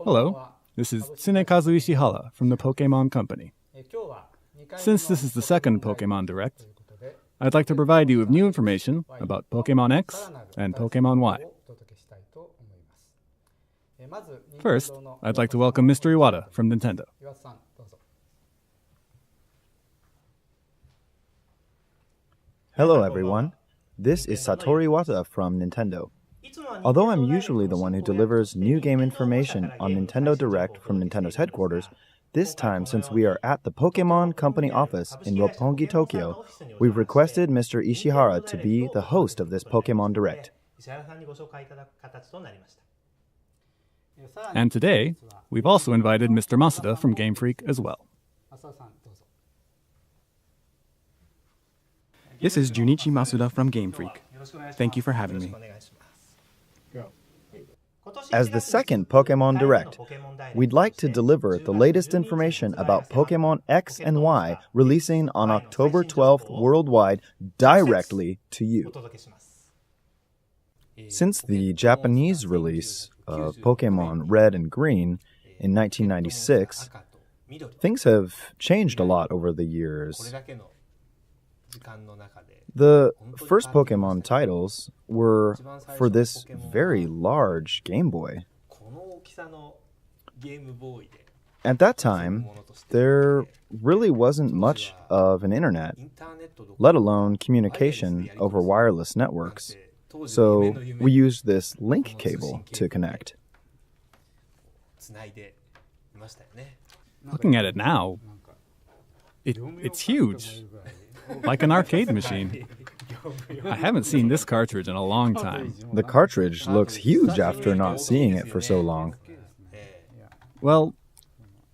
Hello, this is Tsunekazu Ishihara from the Pokémon Company. Since this is the second Pokémon Direct, I'd like to provide you with new information about Pokémon X and Pokémon Y. First, I'd like to welcome Mr. Iwata from Nintendo. Hello everyone, this is Satoru Iwata from Nintendo. Although I'm usually the one who delivers new game information on Nintendo Direct from Nintendo's headquarters, this time, since we are at the Pokémon Company office in Roppongi, Tokyo, we've requested Mr. Ishihara to be the host of this Pokémon Direct. And today, we've also invited Mr. Masuda from Game Freak as well. This is Junichi Masuda from Game Freak. Thank you for having me. As the second Pokémon Direct, we'd like to deliver the latest information about Pokémon X and Y releasing on October 12th worldwide directly to you. Since the Japanese release of Pokémon Red and Green in 1996, things have changed a lot over the years. The first Pokémon titles were for this very large Game Boy. At that time, there really wasn't much of an internet, let alone communication over wireless networks, so we used this link cable to connect. Looking at it now, it's huge. Like an arcade machine. I haven't seen this cartridge in a long time. The cartridge looks huge after not seeing it for so long. Well,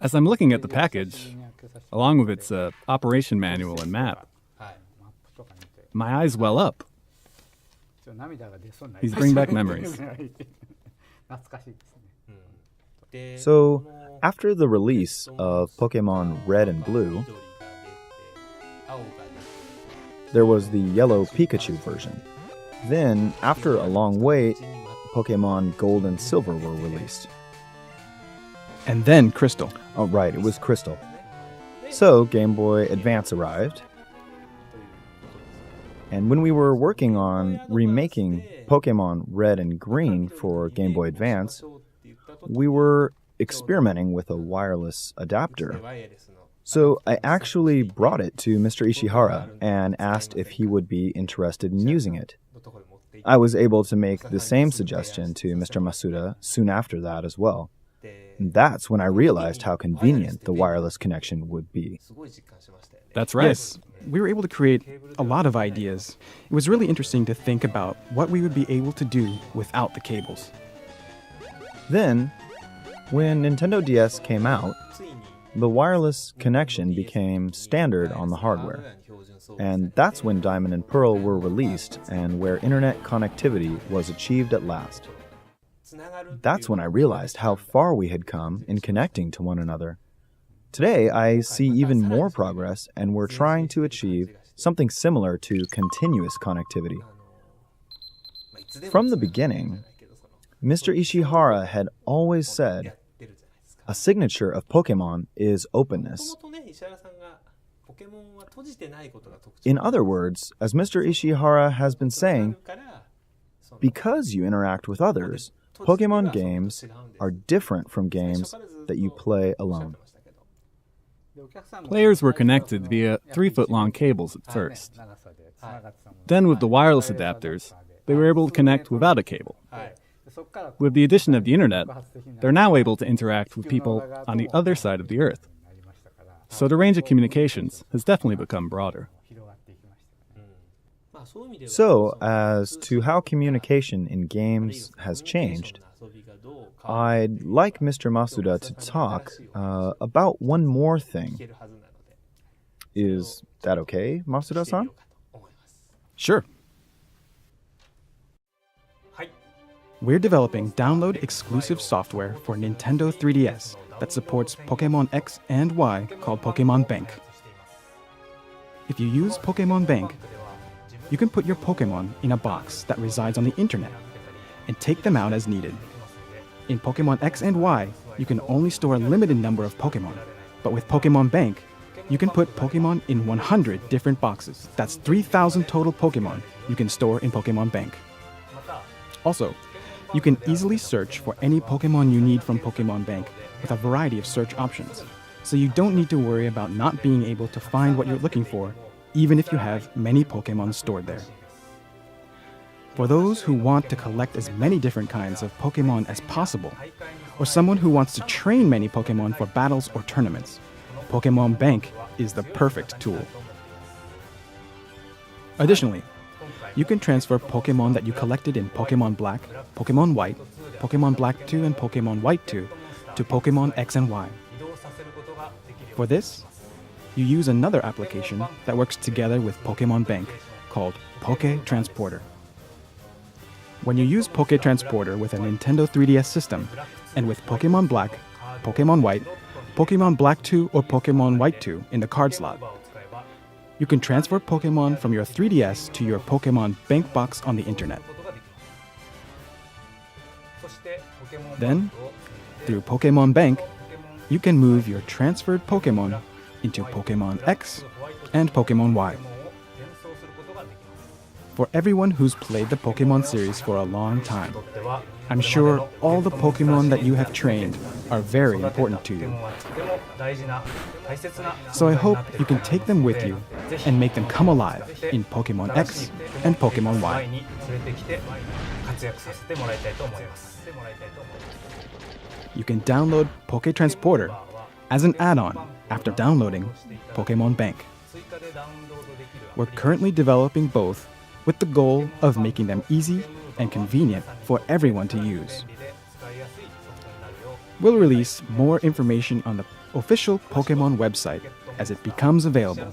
as I'm looking at the package, along with its operation manual and map, my eyes well up. These bring back memories. So, after the release of Pokémon Red and Blue, there was the yellow Pikachu version. Then, after a long wait, Pokémon Gold and Silver were released. And then Crystal. Oh, right, it was Crystal. So, Game Boy Advance arrived. And when we were working on remaking Pokémon Red and Green for Game Boy Advance, we were experimenting with a wireless adapter. So I actually brought it to Mr. Ishihara and asked if he would be interested in using it. I was able to make the same suggestion to Mr. Masuda soon after that as well. And that's when I realized how convenient the wireless connection would be. That's right. Yes, we were able to create a lot of ideas. It was really interesting to think about what we would be able to do without the cables. Then, when Nintendo DS came out, the wireless connection became standard on the hardware. And that's when Diamond and Pearl were released and where internet connectivity was achieved at last. That's when I realized how far we had come in connecting to one another. Today, I see even more progress, and we're trying to achieve something similar to continuous connectivity. From the beginning, Mr. Ishihara had always said, a signature of Pokémon is openness. In other words, as Mr. Ishihara has been saying, because you interact with others, Pokémon games are different from games that you play alone. Players were connected via 3-foot-long cables at first. Then with the wireless adapters, they were able to connect without a cable. With the addition of the internet, they're now able to interact with people on the other side of the Earth. So the range of communications has definitely become broader. So, as to how communication in games has changed, I'd like Mr. Masuda to talk about one more thing. Is that okay, Masuda-san? Sure. We're developing download-exclusive software for Nintendo 3DS that supports Pokémon X and Y called Pokémon Bank. If you use Pokémon Bank, you can put your Pokémon in a box that resides on the internet and take them out as needed. In Pokemon X and Y, you can only store a limited number of Pokemon. But with Pokemon Bank, you can put Pokemon in 100 different boxes. That's 3,000 total Pokemon you can store in Pokemon Bank. Also, you can easily search for any Pokemon you need from Pokemon Bank with a variety of search options. So you don't need to worry about not being able to find what you're looking for, even if you have many Pokemon stored there. For those who want to collect as many different kinds of Pokemon as possible, or someone who wants to train many Pokemon for battles or tournaments, Pokemon Bank is the perfect tool. Additionally, you can transfer Pokemon that you collected in Pokemon Black, Pokemon White, Pokemon Black 2, and Pokemon White 2 to Pokemon X and Y. For this, you use another application that works together with Pokemon Bank called Poké Transporter. When you use Poké Transporter with a Nintendo 3DS system and with Pokemon Black, Pokemon White, Pokemon Black 2, or Pokemon White 2 in the card slot, you can transfer Pokemon from your 3DS to your Pokemon Bank box on the internet. Then, through Pokemon Bank, you can move your transferred Pokemon into Pokemon X and Pokemon Y. For everyone who's played the Pokemon series for a long time, I'm sure all the Pokemon that you have trained are very important to you. So I hope you can take them with you and make them come alive in Pokemon X and Pokemon Y. You can download Poké Transporter as an add-on after downloading Pokemon Bank. We're currently developing both with the goal of making them easy and convenient for everyone to use. We'll release more information on the official Pokemon website as it becomes available,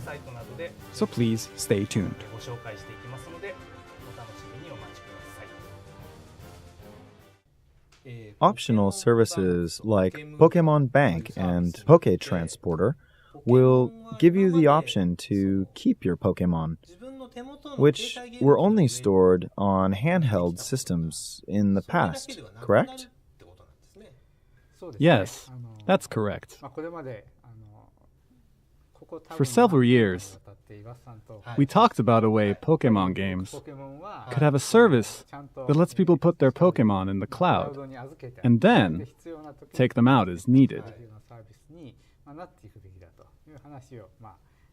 so please stay tuned. Optional services like Pokemon Bank and Poké Transporter will give you the option to keep your Pokemon, which were only stored on handheld systems in the past, correct? Yes, that's correct. For several years, we talked about a way Pokemon games could have a service that lets people put their Pokemon in the cloud and then take them out as needed.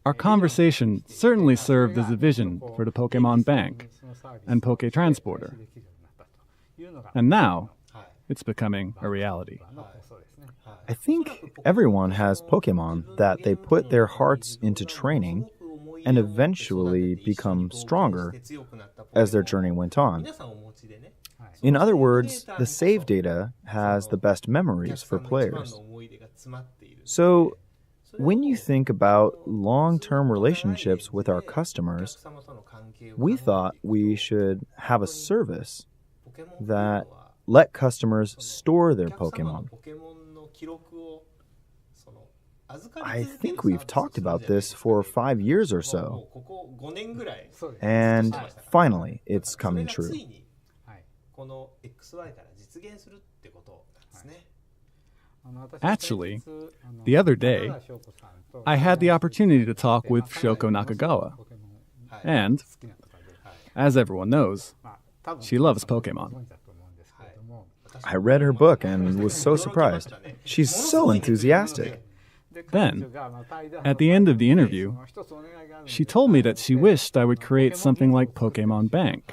Our conversation certainly served as a vision for the Pokemon Bank and Poké Transporter. And now, it's becoming a reality. I think everyone has Pokemon that they put their hearts into training and eventually become stronger as their journey went on. In other words, the save data has the best memories for players. So, when you think about long-term relationships with our customers, we thought we should have a service that let customers store their Pokemon. I think we've talked about this for 5 years or so. And finally, it's coming true. Actually, the other day, I had the opportunity to talk with Shoko Nakagawa. And, as everyone knows, she loves Pokemon. I read her book and was so surprised. She's so enthusiastic. Then, at the end of the interview, she told me that she wished I would create something like Pokemon Bank.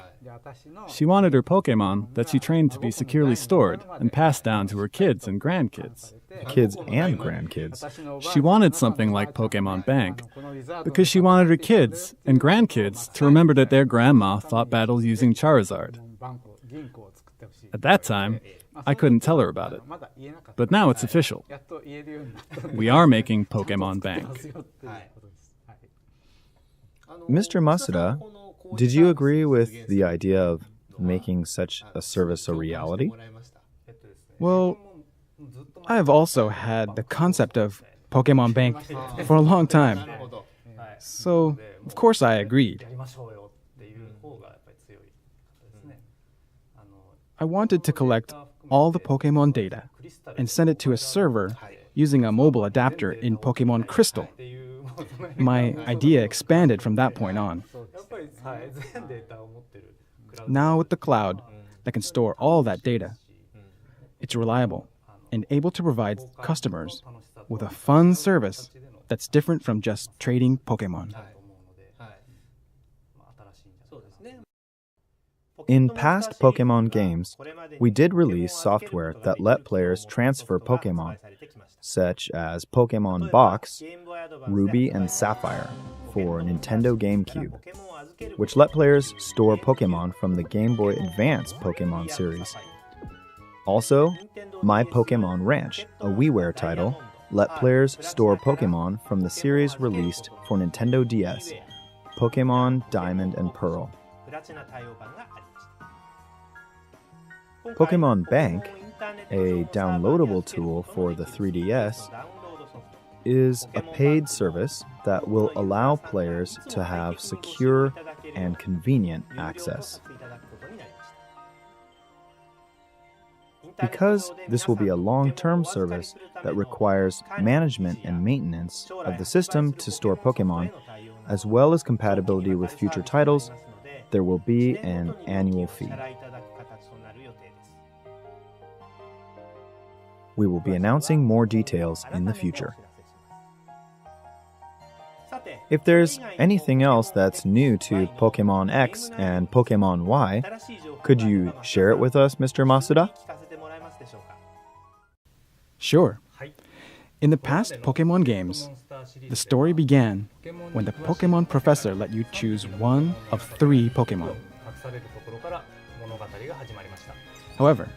She wanted her Pokemon that she trained to be securely stored and passed down to her kids and grandkids. Kids and grandkids. She wanted something like Pokemon Bank because she wanted her kids and grandkids to remember that their grandma fought battles using Charizard. At that time, I couldn't tell her about it. But now it's official. We are making Pokemon Bank. Mr. Masuda, did you agree with the idea of making such a service a reality? Well, I have also had the concept of Pokemon Bank for a long time. So, of course I agreed. I wanted to collect all the Pokémon data and send it to a server using a mobile adapter in Pokémon Crystal. My idea expanded from that point on. Now with the cloud that can store all that data, it's reliable and able to provide customers with a fun service that's different from just trading Pokémon. In past Pokémon games, we did release software that let players transfer Pokémon, such as Pokémon Box, Ruby and Sapphire for Nintendo GameCube, which let players store Pokémon from the Game Boy Advance Pokémon series. Also, My Pokémon Ranch, a WiiWare title, let players store Pokémon from the series released for Nintendo DS, Pokémon Diamond and Pearl. Pokémon Bank, a downloadable tool for the 3DS, is a paid service that will allow players to have secure and convenient access. Because this will be a long-term service that requires management and maintenance of the system to store Pokémon, as well as compatibility with future titles, there will be an annual fee. We will be announcing more details in the future. If there's anything else that's new to Pokémon X and Pokémon Y, could you share it with us, Mr. Masuda? Sure. In the past Pokémon games, the story began when the Pokémon professor let you choose one of 3 Pokémon. However,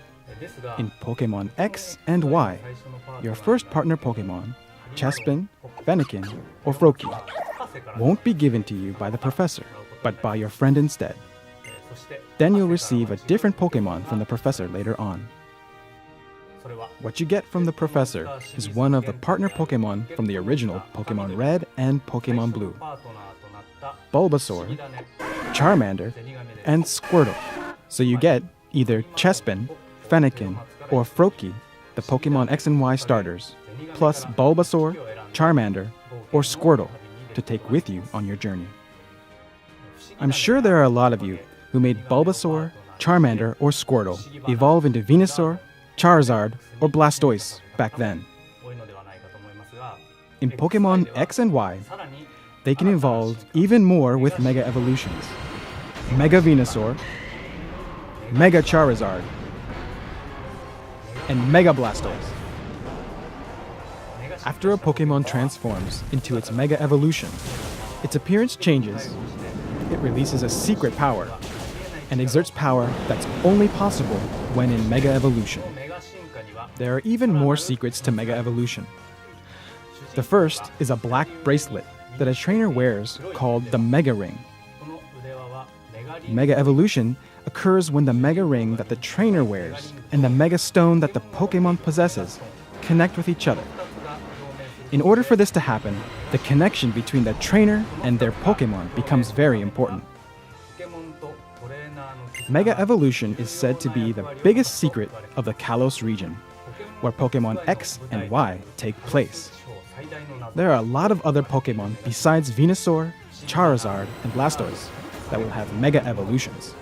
in Pokémon X and Y, your first partner Pokémon, Chespin, Fennekin, or Froakie, won't be given to you by the professor, but by your friend instead. Then you'll receive a different Pokémon from the professor later on. What you get from the professor is one of the partner Pokémon from the original Pokémon Red and Pokémon Blue: Bulbasaur, Charmander, and Squirtle. So you get either Chespin, Fennekin, or Froakie, the Pokémon X and Y starters, plus Bulbasaur, Charmander, or Squirtle to take with you on your journey. I'm sure there are a lot of you who made Bulbasaur, Charmander, or Squirtle evolve into Venusaur, Charizard, or Blastoise back then. In Pokémon X and Y, they can evolve even more with Mega Evolutions: Mega Venusaur, Mega Charizard, and Mega Blastoise. After a Pokémon transforms into its Mega Evolution, its appearance changes, it releases a secret power, and exerts power that's only possible when in Mega Evolution. There are even more secrets to Mega Evolution. The first is a black bracelet that a trainer wears called the Mega Ring. Mega Evolution occurs when the Mega Ring that the trainer wears and the Mega Stone that the Pokémon possesses connect with each other. In order for this to happen, the connection between the trainer and their Pokémon becomes very important. Mega Evolution is said to be the biggest secret of the Kalos region, where Pokémon X and Y take place. There are a lot of other Pokémon besides Venusaur, Charizard, and Blastoise that will have Mega Evolutions,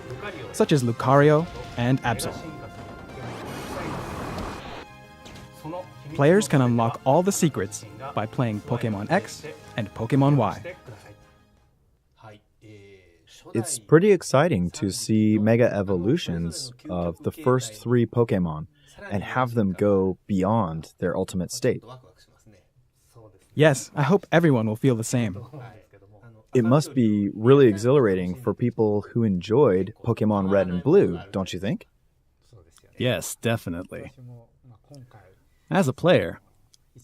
such as Lucario and Absol. Players can unlock all the secrets by playing Pokémon X and Pokémon Y. It's pretty exciting to see Mega Evolutions of the first 3 Pokémon and have them go beyond their ultimate state. Yes, I hope everyone will feel the same. It must be really exhilarating for people who enjoyed Pokémon Red and Blue, don't you think? Yes, definitely. As a player,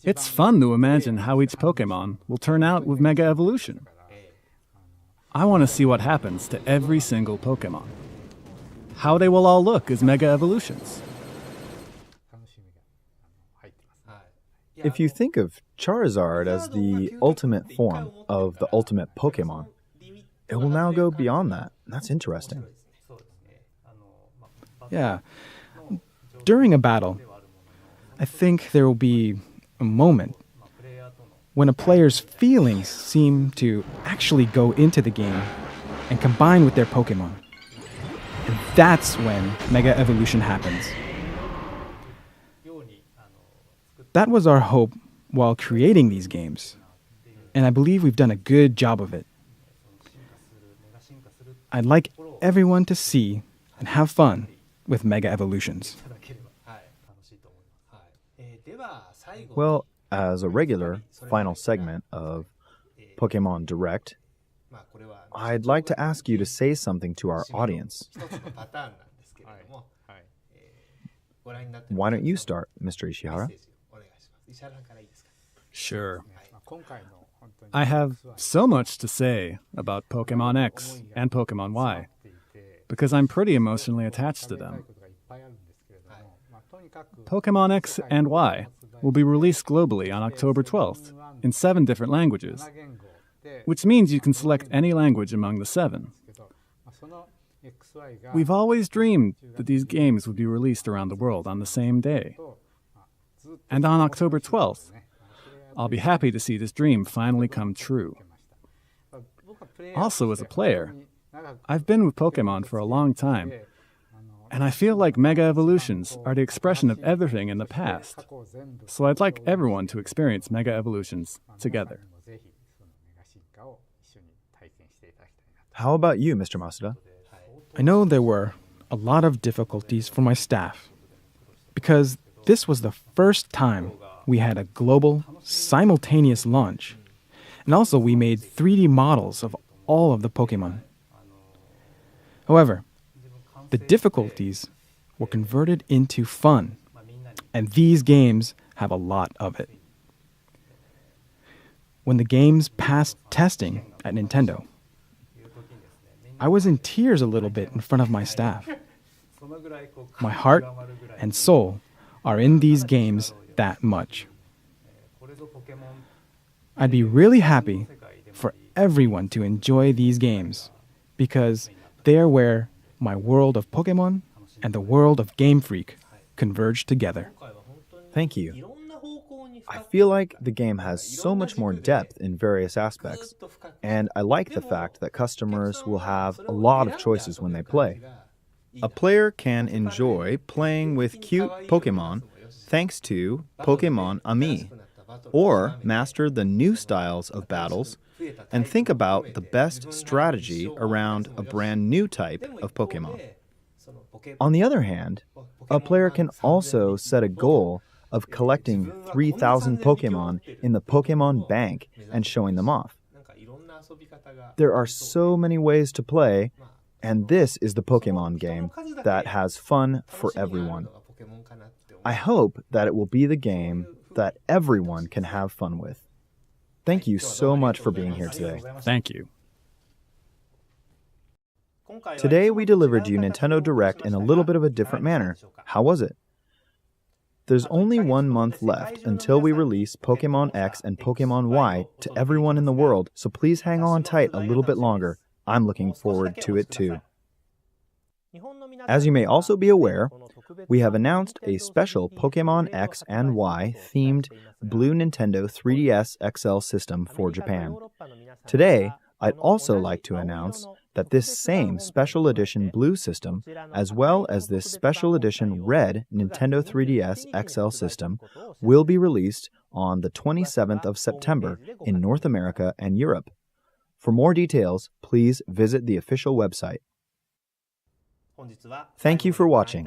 it's fun to imagine how each Pokémon will turn out with Mega Evolution. I want to see what happens to every single Pokémon. How they will all look as Mega Evolutions. If you think of Charizard as the ultimate form of the ultimate Pokémon, it will now go beyond that. That's interesting. Yeah. during a battle, I think there will be a moment when a player's feelings seem to actually go into the game and combine with their Pokemon. And that's when Mega Evolution happens. That was our hope while creating these games, and I believe we've done a good job of it. I'd like everyone to see and have fun with Mega Evolutions. Well, as a regular final segment of Pokémon Direct, I'd like to ask you to say something to our audience. Why don't you start, Mr. Ishihara? Sure. I have so much to say about Pokémon X and Pokémon Y, because I'm pretty emotionally attached to them. Pokémon X and Y will be released globally on October 12th in 7 different languages, which means you can select any language among the 7. We've always dreamed that these games would be released around the world on the same day. And on October 12th, I'll be happy to see this dream finally come true. Also, as a player, I've been with Pokémon for a long time, and I feel like Mega Evolutions are the expression of everything in the past. So I'd like everyone to experience Mega Evolutions together. How about you, Mr. Masuda? I know there were a lot of difficulties for my staff, because this was the first time we had a global, simultaneous launch. And also we made 3D models of all of the Pokemon. However, the difficulties were converted into fun, and these games have a lot of it. When the games passed testing at Nintendo, I was in tears a little bit in front of my staff. My heart and soul are in these games that much. I'd be really happy for everyone to enjoy these games, because they are where my world of Pokemon and the world of Game Freak converge together. Thank you. I feel like the game has so much more depth in various aspects, and I like the fact that customers will have a lot of choices when they play. A player can enjoy playing with cute Pokemon thanks to Pokémon Ami, or master the new styles of battles and think about the best strategy around a brand new type of Pokémon. On the other hand, a player can also set a goal of collecting 3,000 Pokémon in the Pokémon Bank and showing them off. There are so many ways to play, and this is the Pokémon game that has fun for everyone. I hope that it will be the game that everyone can have fun with. Thank you so much for being here today. Thank you. Today we delivered you Nintendo Direct in a little bit of a different manner. How was it? There's only 1 month left until we release Pokémon X and Pokémon Y to everyone in the world, so please hang on tight a little bit longer. I'm looking forward to it too. As you may also be aware, we have announced a special Pokémon X and Y themed Blue Nintendo 3DS XL system for Japan. Today, I'd also like to announce that this same special edition Blue system, as well as this special edition Red Nintendo 3DS XL system, will be released on the 27th of September in North America and Europe. For more details, please visit the official website. Thank you for watching.